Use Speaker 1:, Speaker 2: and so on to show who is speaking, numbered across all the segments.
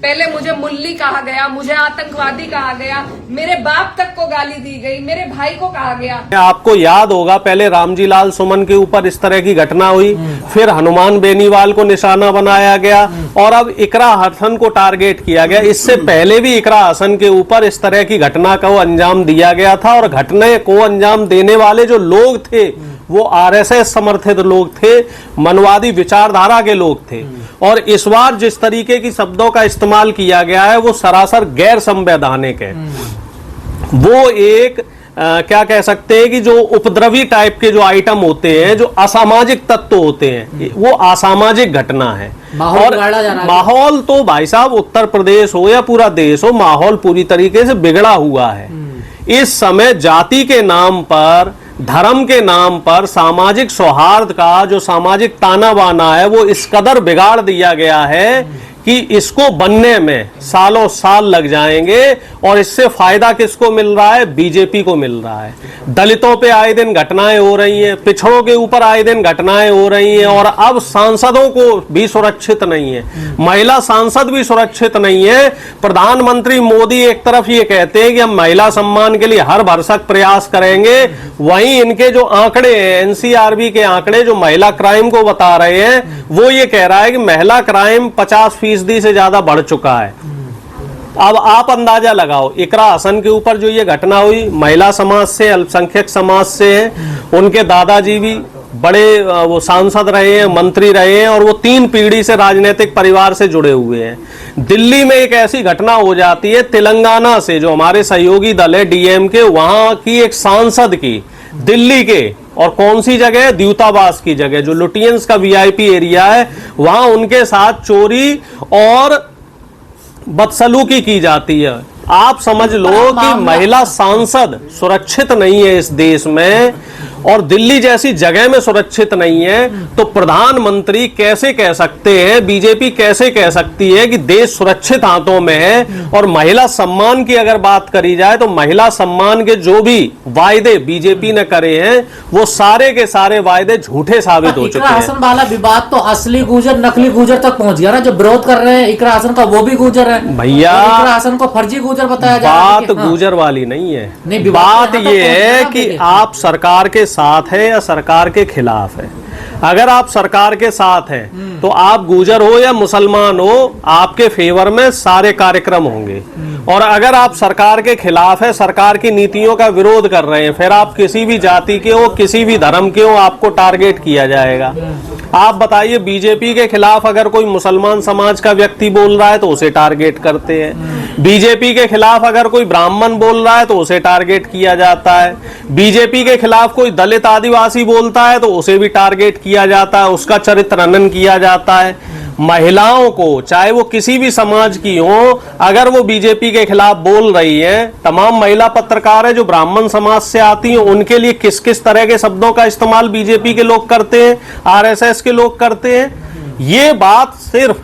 Speaker 1: पहले मुझे मुल्ली कहा गया, मुझे आतंकवादी कहा गया, मेरे बाप तक को गाली दी गई, मेरे भाई को कहा गया।
Speaker 2: आपको याद होगा पहले रामजी लाल सुमन के ऊपर इस तरह की घटना हुई, फिर हनुमान बेनीवाल को निशाना बनाया गया और अब इकरा हसन को टारगेट किया गया। इससे पहले भी इकरा हसन के ऊपर इस तरह की घटना को अंजाम दिया गया था और घटना को अंजाम देने वाले जो लोग थे वो आरएसएस समर्थित लोग थे, मनवादी विचारधारा के लोग थे। और इस बार जिस तरीके की शब्दों का इस्तेमाल किया गया है वो सरासर गैर संवैधानिक है। वो एक क्या कह सकते हैं कि जो उपद्रवी टाइप के जो आइटम होते हैं, जो असामाजिक तत्व होते हैं, वो असामाजिक घटना है। और माहौल तो भाई साहब उत्तर प्रदेश हो या पूरा देश हो, माहौल पूरी तरीके से बिगड़ा हुआ है। इस समय जाति के नाम पर, धर्म के नाम पर सामाजिक सौहार्द का जो सामाजिक ताना बाना है वो इस कदर बिगाड़ दिया गया है कि इसको बनने में सालों साल लग जाएंगे। और इससे फायदा किसको मिल रहा है? बीजेपी को मिल रहा है। दलितों पे आए दिन घटनाएं हो रही हैं, पिछड़ों के ऊपर आए दिन घटनाएं हो रही हैं और अब सांसदों को भी सुरक्षित नहीं है, महिला सांसद भी सुरक्षित नहीं है। प्रधानमंत्री मोदी एक तरफ ये कहते हैं कि हम महिला सम्मान के लिए हर भरसक प्रयास करेंगे, वहीं इनके जो आंकड़े हैं, एनसीआरबी के आंकड़े जो महिला क्राइम को बता रहे हैं, वो ये कह रहा है कि महिला क्राइम 50% से ज्यादा बढ़ चुका है। अब आप अंदाजा लगाओ, इकरा हसन के ऊपर जो ये घटना हुई, महिला समाज से, अल्पसंख्यक समाज से है, उनके दादाजी भी बड़े वो सांसद रहे हैं, मंत्री रहे हैं और वो 3 पीढ़ी से राजनीतिक परिवार से जुड़े हुए हैं। दिल्ली में एक ऐसी घटना हो जाती है, तेलंगाना से जो हमारे सहयोगी दल है डीएमके, वहां की एक सांसद की, दिल्ली के, और कौन सी जगह? द्यूतावास की जगह, जो लुटियंस का वीआईपी एरिया है, वहां उनके साथ चोरी और बदसलूकी की जाती है। आप समझ लो कि महिला सांसद सुरक्षित नहीं है इस देश में और दिल्ली जैसी जगह में सुरक्षित नहीं है, तो प्रधानमंत्री कैसे कह सकते हैं, बीजेपी कैसे कह सकती है कि देश सुरक्षित हाथों में है? और महिला सम्मान की अगर बात करी जाए तो महिला सम्मान के जो भी वायदे बीजेपी ने करे हैं वो सारे के सारे वायदे झूठे साबित हो चुके हैं।
Speaker 3: हसन वाला विवाद तो असली गुजर नकली गुजर तक पहुंच गया ना, जो विरोध कर रहे हैं इकरा हसन का वो भी गुजर है
Speaker 2: भैया।
Speaker 3: इकरा हसन को फर्जी गुजर बताया जा रहा है।
Speaker 2: बात गुजर वाली नहीं है,
Speaker 3: नहीं,
Speaker 2: बात ये है कि आप सरकार के साथ है या सरकार के खिलाफ है। अगर आप सरकार के साथ हैं तो आप गुजर हो या मुसलमान हो, आपके फेवर में सारे कार्यक्रम होंगे। और अगर आप सरकार के खिलाफ है, सरकार की नीतियों का विरोध कर रहे हैं, फिर आप किसी भी जाति के हो, किसी भी धर्म के हो, आपको टारगेट किया जाएगा। आप बताइए, बीजेपी के खिलाफ अगर कोई मुसलमान समाज का व्यक्ति बोल रहा है तो उसे टारगेट करते हैं। बीजेपी के खिलाफ अगर कोई ब्राह्मण बोल रहा है तो उसे टारगेट किया जाता है। बीजेपी के खिलाफ कोई दलित आदिवासी बोलता है तो उसे भी टारगेट किया जाता है, उसका चरित्र हनन किया जाता है। महिलाओं को, चाहे वो किसी भी समाज की हो, अगर वो बीजेपी के खिलाफ बोल रही है, तमाम महिला पत्रकार है जो ब्राह्मण समाज से आती हैं, उनके लिए किस किस तरह के शब्दों का इस्तेमाल बीजेपी के लोग करते हैं, आरएसएस के लोग करते हैं। ये बात सिर्फ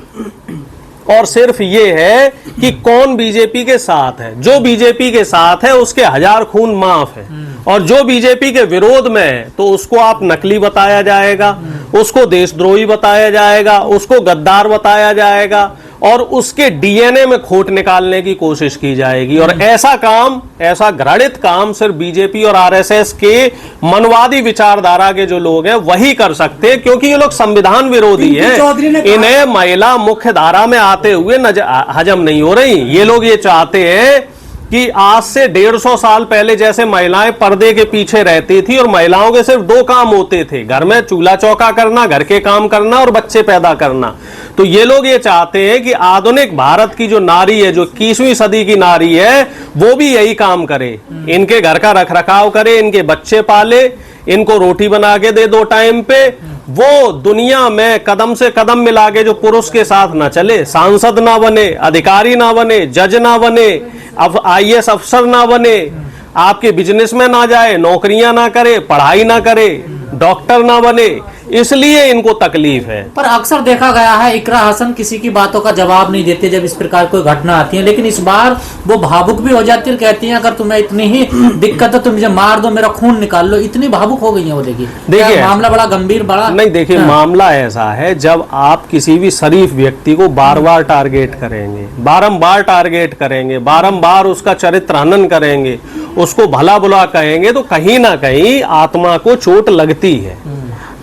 Speaker 2: और सिर्फ ये है कि कौन बीजेपी के साथ है। जो बीजेपी के साथ है उसके 1000 खून माफ है, और जो बीजेपी के विरोध में है तो उसको आप नकली बताया जाएगा, उसको देशद्रोही बताया जाएगा, उसको गद्दार बताया जाएगा और उसके डीएनए में खोट निकालने की कोशिश की जाएगी। और ऐसा काम, ऐसा घृणित काम सिर्फ बीजेपी और आरएसएस के मनवादी विचारधारा के जो लोग हैं वही कर सकते हैं, क्योंकि ये लोग संविधान विरोधी हैं। इन्हें महिला मुख्य धारा में आते हुए हजम नहीं हो रही। ये लोग ये चाहते हैं कि आज से 150 साल पहले जैसे महिलाएं पर्दे के पीछे रहती थी और महिलाओं के सिर्फ 2 काम होते थे, घर में चूल्हा चौका करना, घर के काम करना और बच्चे पैदा करना, तो ये लोग ये चाहते हैं कि आधुनिक भारत की जो नारी है, जो 21वीं सदी की नारी है, वो भी यही काम करे, इनके घर का रखरखाव करे, इनके बच्चे पाले, इनको रोटी बना के दे 2 टाइम पे, वो दुनिया में कदम से कदम मिला के जो पुरुष के साथ ना चले, सांसद ना बने, अधिकारी ना बने, जज ना बने, अब आईएएस अफसर ना बने, आपके बिजनेस में ना जाए, नौकरियां ना करे, पढ़ाई ना करे, डॉक्टर ना बने, इसलिए इनको तकलीफ है।
Speaker 3: पर अक्सर देखा गया है इकरा हसन किसी की बातों का जवाब नहीं देते जब इस प्रकार कोई घटना आती है, लेकिन इस बार वो भावुक भी हो जाती है और कहती हैं अगर तुम्हें इतनी ही दिक्कत है तो मुझे मार दो, मेरा खून निकाल लो। इतनी भावुक हो गई है वो। देखिए मामला बड़ा गंभीर बड़ा
Speaker 2: नहीं। देखिए मामला ऐसा है, जब आप किसी भी शरीफ व्यक्ति को बार बार टारगेट करेंगे, बारंबार टारगेट करेंगे, बारंबार उसका चरित्र हनन करेंगे, उसको भला बुरा कहेंगे, तो कहीं ना कहीं आत्मा को चोट लगती है।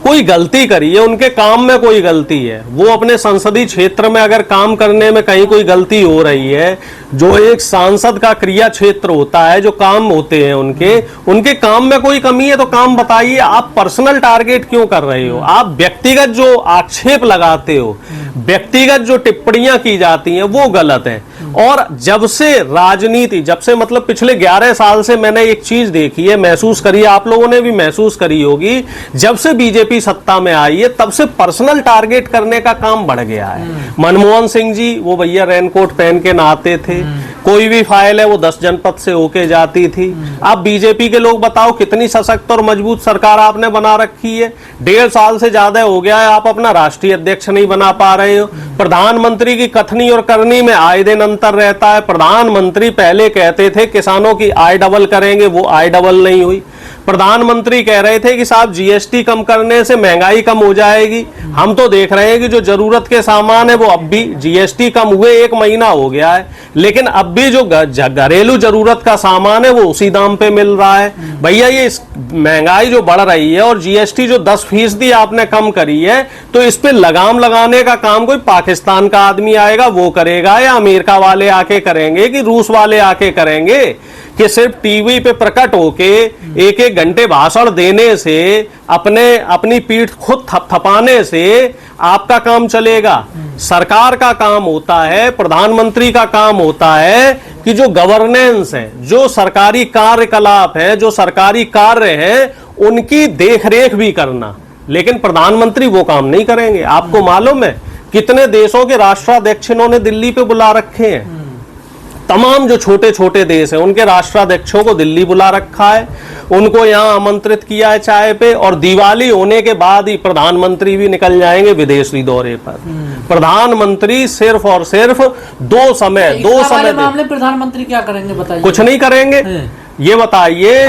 Speaker 2: कोई गलती करी है, उनके काम में कोई गलती है, वो अपने संसदीय क्षेत्र में अगर काम करने में कहीं कोई गलती हो रही है, जो एक सांसद का क्रिया क्षेत्र होता है, जो काम होते हैं उनके काम में कोई कमी है तो काम बताइए। आप पर्सनल टारगेट क्यों कर रहे हो? आप व्यक्तिगत जो आक्षेप लगाते हो, व्यक्तिगत जो टिप्पणियां की जाती हैं वो गलत है। और जब से राजनीति, जब से मतलब पिछले 11 साल से मैंने एक चीज देखी है, महसूस करी है, आप लोगों ने भी महसूस करी होगी, जब से बीजेपी सत्ता में आई है तब से पर्सनल टारगेट करने का काम बढ़ गया है। मनमोहन सिंह जी, वो भैया रेनकोट पहन के नहाते थे, कोई भी फाइल है वो 10 जनपद से होके जाती थी। आप बीजेपी के लोग बताओ कितनी सशक्त और मजबूत सरकार आपने बना रखी है। 1.5 साल से ज्यादा हो गया है, आप अपना राष्ट्रीय अध्यक्ष नहीं बना पा रहे हो। प्रधानमंत्री की कथनी और करनी में आए दिन अंतर रहता है। प्रधानमंत्री पहले कहते थे किसानों की आय डबल करेंगे, वो आय डबल नहीं हुई। प्रधानमंत्री कह रहे थे कि साहब जीएसटी कम करने से महंगाई कम हो जाएगी। हम तो देख रहे हैं कि जो जरूरत के सामान है वो अब भी, जीएसटी कम हुए 1 महीना हो गया है, लेकिन अब भी जो घरेलू जरूरत का सामान है वो उसी दाम पे मिल रहा है। भैया ये महंगाई जो बढ़ रही है और जीएसटी जो 10% आपने कम करी है, तो इस पे लगाम लगाने का काम कोई पाकिस्तान का आदमी आएगा वो करेगा, या अमेरिका वाले आके करेंगे, कि रूस वाले आके करेंगे? कि सिर्फ टीवी पे प्रकट होके 1-1 घंटे भाषण देने से, अपनी पीठ खुद थपथपाने से आपका काम चलेगा? सरकार का काम होता है, प्रधानमंत्री का काम होता है कि जो गवर्नेंस है, जो सरकारी कार्यकलाप है, जो सरकारी कार्य है, उनकी देखरेख भी करना। लेकिन प्रधानमंत्री वो काम नहीं करेंगे। आपको मालूम है कितने देशों के राष्ट्राध्यक्ष इन्होंने दिल्ली पे बुला रखे हैं? तमाम जो छोटे छोटे देश हैं उनके राष्ट्राध्यक्षों को दिल्ली बुला रखा है, उनको यहाँ आमंत्रित किया है चाय पे, और दिवाली होने के बाद ही प्रधानमंत्री भी निकल जाएंगे विदेशी दौरे पर। प्रधानमंत्री सिर्फ और सिर्फ दो समय
Speaker 3: मामले प्रधानमंत्री क्या करेंगे बताइए?
Speaker 2: कुछ नहीं करेंगे। ये बताइए,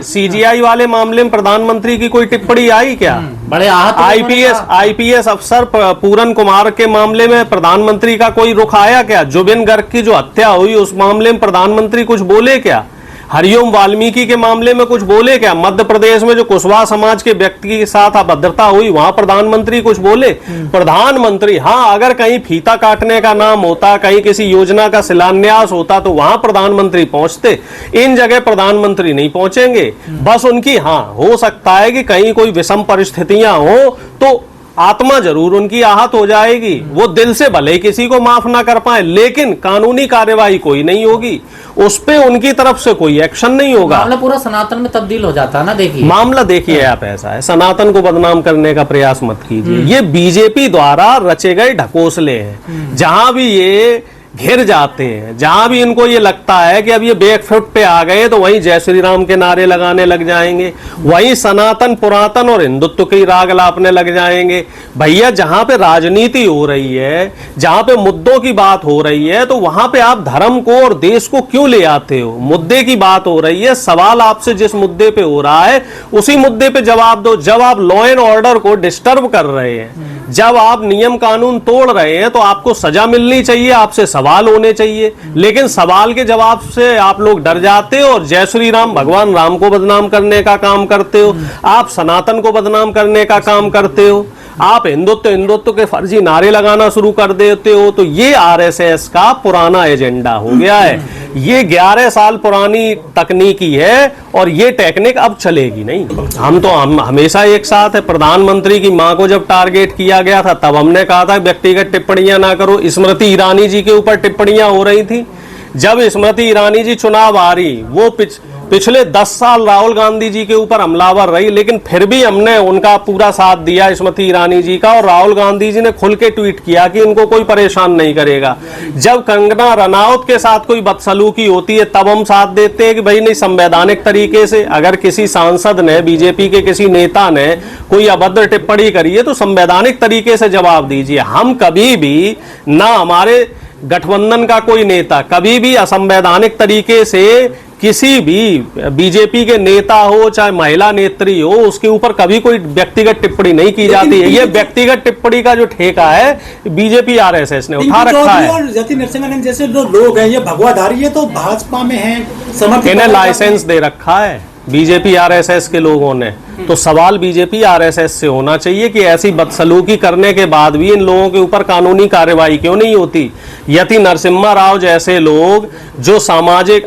Speaker 2: सीजीआई वाले मामले में प्रधानमंत्री की कोई टिप्पणी आई क्या?
Speaker 3: बड़े
Speaker 2: आईपीएस अफसर पूरन कुमार के मामले में प्रधानमंत्री का कोई रुख आया क्या? जुबिन गर्ग की जो हत्या हुई उस मामले में प्रधानमंत्री कुछ बोले क्या? हरिओम वाल्मीकि के मामले में कुछ बोले क्या? मध्य प्रदेश में जो कुशवाहा समाज के व्यक्ति के साथ अभद्रता हुई वहां प्रधानमंत्री कुछ बोले? प्रधानमंत्री, हाँ, अगर कहीं फीता काटने का नाम होता, कहीं किसी योजना का शिलान्यास होता तो वहां प्रधानमंत्री पहुंचते। इन जगह प्रधानमंत्री नहीं पहुंचेंगे। बस उनकी, हाँ, हो सकता है कि कहीं कोई विषम परिस्थितियां हो तो आत्मा जरूर उनकी आहत हो जाएगी, वो दिल से भले ही किसी को माफ ना कर पाए, लेकिन कानूनी कार्यवाही कोई नहीं होगी, उस पे उनकी तरफ से कोई एक्शन नहीं होगा।
Speaker 3: मामला पूरा सनातन में तब्दील हो जाता है ना। देखिए
Speaker 2: मामला, देखिए आप, ऐसा है, सनातन को बदनाम करने का प्रयास मत कीजिए। ये बीजेपी द्वारा रचे गए ढकोसले हैं। जहां भी ये घिर जाते हैं, जहां भी इनको ये लगता है कि अब ये बैकफुट पे आ गए, तो वहीं जय श्री राम के नारे लगाने लग जाएंगे, वहीं सनातन पुरातन और हिंदुत्व की राग लापने लग जाएंगे। भैया जहां पे राजनीति हो रही है, जहां पे मुद्दों की बात हो रही है, तो वहां पे आप धर्म को और देश को क्यों ले आते हो? मुद्दे की बात हो रही है, सवाल आपसे जिस मुद्दे पे हो रहा है उसी मुद्दे पे जवाब दो। जब आप लॉ एंड ऑर्डर को डिस्टर्ब कर रहे हैं, जब आप नियम कानून तोड़ रहे हैं, तो आपको सजा मिलनी चाहिए, आपसे सवाल होने चाहिए, लेकिन सवाल के जवाब से आप लोग डर जाते हो और जय श्री राम, भगवान राम को बदनाम करने का काम करते हो, आप सनातन को बदनाम करने का काम करते हो, आप हिंदुत्व के फर्जी नारे लगाना शुरू कर देते हो। तो ये आरएसएस का पुराना एजेंडा हो गया है। ये 11 साल पुरानी तकनीकी है और ये टेक्निक अब चलेगी नहीं। हम हमेशा एक साथ है। प्रधानमंत्री की मां को जब टारगेट किया गया था तब हमने कहा था व्यक्तिगत टिप्पणियां ना करो। स्मृति ईरानी जी के ऊपर टिप्पणियां हो रही थी। जब स्मृति ईरानी जी चुनाव आ रही, वो पिछले 10 साल राहुल गांधी जी के ऊपर हमलावर रही, लेकिन फिर भी हमने उनका पूरा साथ दिया, स्मृति ईरानी जी का। और राहुल गांधी जी ने खुल के ट्वीट किया कि इनको कोई परेशान नहीं करेगा। जब कंगना रनौत के साथ कोई बदसलूकी होती है तब हम साथ देते हैं कि भाई नहीं, संवैधानिक तरीके से अगर किसी सांसद ने, बीजेपी के किसी नेता ने कोई अभद्र टिप्पणी करी है तो संवैधानिक तरीके से जवाब दीजिए। हम कभी भी ना, हमारे गठबंधन का कोई नेता कभी भी असंवैधानिक तरीके से किसी भी बीजेपी के नेता हो चाहे महिला नेत्री हो उसके ऊपर कभी कोई व्यक्तिगत टिप्पणी नहीं की जाती है। ये व्यक्तिगत टिप्पणी का जो ठेका है बीजेपी आरएसएस ने उठा रखा है।
Speaker 4: जति नरसिम्हा जैसे लोग हैं, ये भगवाधारी है तो भाजपा में है, समर्थन,
Speaker 2: इन्हें लाइसेंस दे रखा है बीजेपी आरएसएस के लोगों ने। तो सवाल बीजेपी आरएसएस से होना चाहिए कि ऐसी बदसलूकी करने के बाद भी इन लोगों के ऊपर कानूनी कार्रवाई क्यों नहीं होती। यति नरसिम्हा राव जैसे लोग जो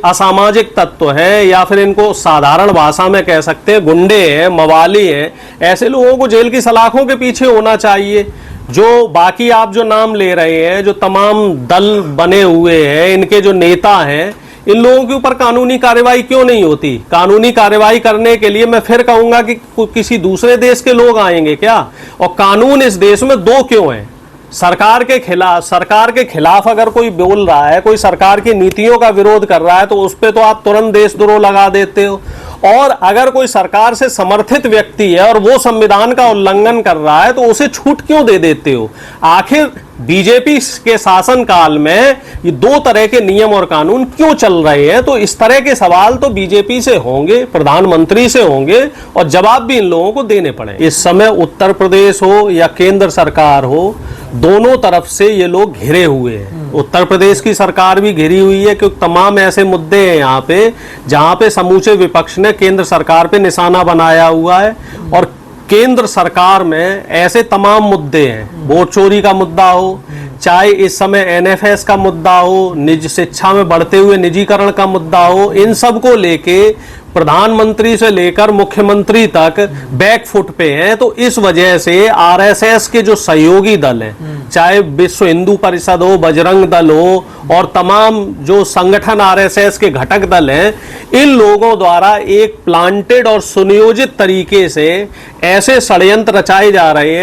Speaker 2: असामाजिक तत्व है, या फिर इनको साधारण भाषा में कह सकते हैं गुंडे हैं, मवाली हैं, ऐसे लोगों को जेल की सलाखों के पीछे होना चाहिए। जो बाकी आप जो नाम ले रहे हैं, जो तमाम दल बने हुए हैं, इनके जो नेता हैं, इन लोगों के ऊपर कानूनी कार्रवाई क्यों नहीं होती। कानूनी कार्रवाई करने के लिए मैं फिर कहूंगा कि किसी दूसरे देश के लोग आएंगे क्या। और कानून इस देश में दो क्यों है। सरकार के खिलाफ अगर कोई बोल रहा है, कोई सरकार की नीतियों का विरोध कर रहा है तो उस पर तो आप तुरंत देशद्रोह लगा देते हो। और अगर कोई सरकार से समर्थित व्यक्ति है और वो संविधान का उल्लंघन कर रहा है तो उसे छूट क्यों दे देते हो। आखिर बीजेपी के शासन काल में ये दो तरह के नियम और कानून क्यों चल रहे हैं। तो इस तरह के सवाल तो बीजेपी से होंगे, प्रधानमंत्री से होंगे, और जवाब भी इन लोगों को देने पड़े। इस समय उत्तर प्रदेश हो या केंद्र सरकार हो, दोनों तरफ से ये लोग घिरे हुए हैं। उत्तर प्रदेश की सरकार भी घिरी हुई है क्योंकि तमाम ऐसे मुद्दे हैं यहाँ पे जहाँ पे समूचे विपक्ष ने केंद्र सरकार पे निशाना बनाया हुआ है। और केंद्र सरकार में ऐसे तमाम मुद्दे हैं, वोट चोरी का मुद्दा हो, चाहे इस समय एनएफएस का मुद्दा हो, निजी शिक्षा में बढ़ते हुए निजीकरण का मुद्दा हो, इन सब को लेके प्रधानमंत्री से लेकर मुख्यमंत्री तक बैकफुट पे हैं। तो इस वजह से आरएसएस के जो सहयोगी दल हैं, चाहे विश्व हिंदू परिषद हो, बजरंग दल हो, और तमाम जो संगठन आरएसएस के घटक दल हैं, इन लोगों द्वारा एक प्लांटेड और सुनियोजित तरीके से ऐसे षड्यंत्र रचाए जा रहे हैं